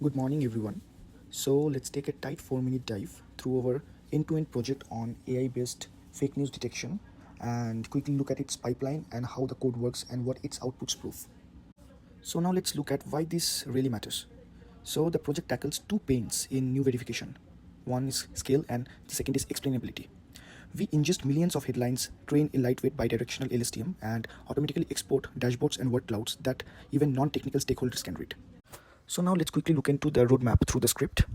Good morning, everyone. So, let's take a tight 4-minute dive through our end-to-end project on AI-based fake news detection and quickly look at its pipeline and how the code works and what its outputs prove. So, now let's look at why this really matters. So, the project tackles two pains in new verification. One is scale, and the second is explainability. We ingest millions of headlines, train a lightweight bidirectional LSTM, and automatically export dashboards and word clouds that even non-technical stakeholders can read. So now let's quickly look into the roadmap through the script.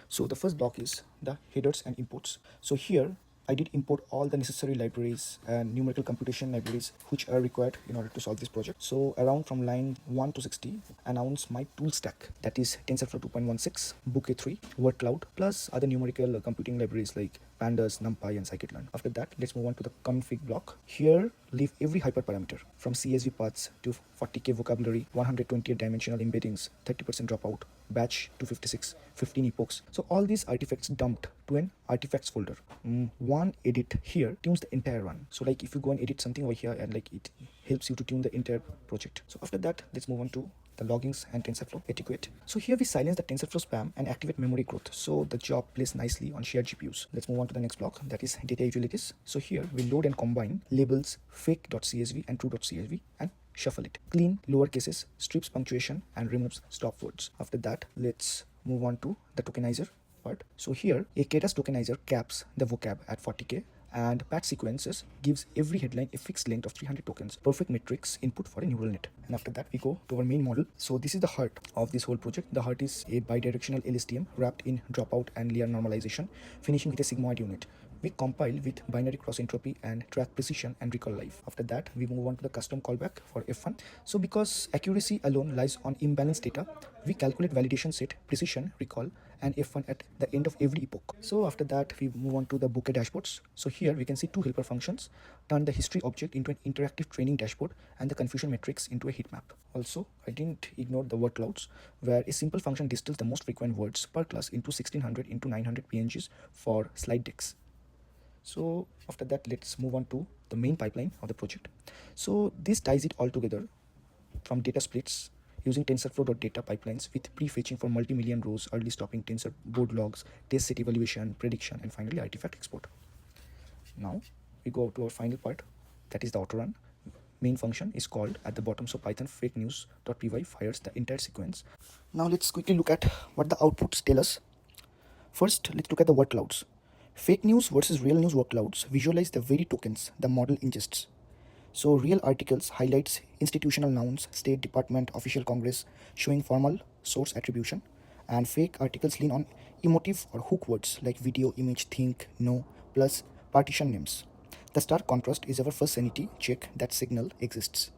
So the first block is the headers and imports. So here I did import all the necessary libraries and numerical computation libraries which are required in order to solve this project. So around from line 1 to 60, announce my tool stack, that is TensorFlow 2.16, Bokeh 3, word cloud, plus other numerical computing libraries like Pandas, NumPy, and scikit-learn. After that, let's move on to the config block. Here, leave every hyperparameter from CSV paths to 40k vocabulary, 128 dimensional embeddings, 30% dropout, batch 256, 15 epochs. So all these artifacts dumped to an artifacts folder. One edit here tunes the entire run. So like if you go and edit something over here and like it helps you to tune the entire project. So after that, let's move on to the loggings and TensorFlow etiquette. So here we silence the TensorFlow spam and activate memory growth, so the job plays nicely on shared GPUs. Let's move on to the next block, that is data utilities. So here we load and combine labels fake.csv and true.csv and shuffle it. Clean lower cases, strips punctuation, and removes stop words. After that, let's move on to the tokenizer part. So here a Keras tokenizer caps the vocab at 40k, and patch sequences gives every headline a fixed length of 300 tokens, perfect metrics input for a neural net. And after that, we go to our main model. So this is the heart of this whole project. The heart is a bidirectional LSTM wrapped in dropout and layer normalization, finishing with a sigmoid unit. We compile with binary cross entropy and track precision and recall life. After that, we move on to the custom callback for F1. So because accuracy alone lies on imbalanced data, we calculate validation set, precision, recall, and F1 at the end of every epoch. So after that, we move on to the Bokeh dashboards. So here we can see two helper functions, turn the history object into an interactive training dashboard and the confusion matrix into a heat map. Also, I didn't ignore the word clouds, where a simple function distills the most frequent words per class into 1600 into 900 PNGs for slide decks. So after that, let's move on to the main pipeline of the project. So this ties it all together from data splits using TensorFlow.data pipelines with prefetching for multi-million rows, early stopping tensor board logs, test set evaluation, prediction, and finally artifact export. Now we go to our final part, that is the auto run. Main function is called at the bottom, so Python fake news.py fires the entire sequence. Now let's quickly look at what the outputs tell us. First, let's look at the word clouds. Fake news versus real news word clouds visualize the very tokens the model ingests. So real articles highlights institutional nouns, state department, official congress, showing formal source attribution, and fake articles lean on emotive or hook words like video, image, think, know, plus partition names. The stark contrast is our first sanity check that signal exists.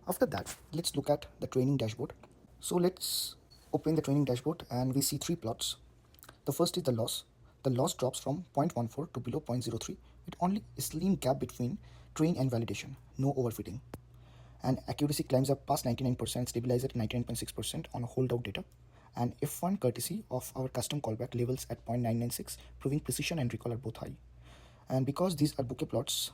After that, let's look at the training dashboard. So let's open the training dashboard and we see three plots. The first is the loss. The loss drops from 0.14 to below 0.03 with only a slim gap between train and validation, no overfitting. And accuracy climbs up past 99%, stabilized at 99.6% on holdout data. And F1 courtesy of our custom callback levels at 0.996, proving precision and recall are both high. And because these are Bokeh plots,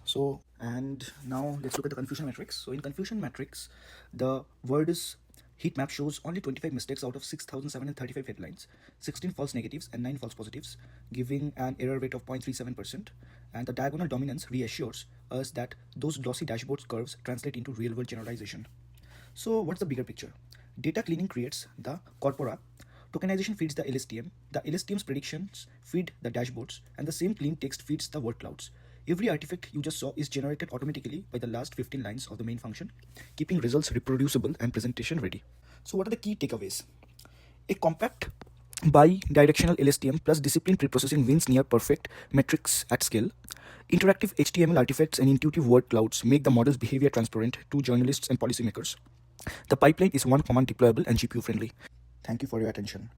and now let's look at the confusion matrix. So in confusion matrix, the word is heat map shows only 25 mistakes out of 6,735 headlines, 16 false negatives and 9 false positives, giving an error rate of 0.37%. And the diagonal dominance reassures us that those glossy dashboard curves translate into real-world generalization. So what's the bigger picture? Data cleaning creates the corpora, tokenization feeds the LSTM's predictions feed the dashboards, and the same clean text feeds the word clouds. Every artifact you just saw is generated automatically by the last 15 lines of the main function, keeping results reproducible and presentation ready. So what are the key takeaways? A compact bi-directional LSTM plus disciplined preprocessing wins near perfect metrics at scale. Interactive HTML artifacts and intuitive word clouds make the model's behavior transparent to journalists and policymakers. The pipeline is one command deployable and GPU friendly. Thank you for your attention.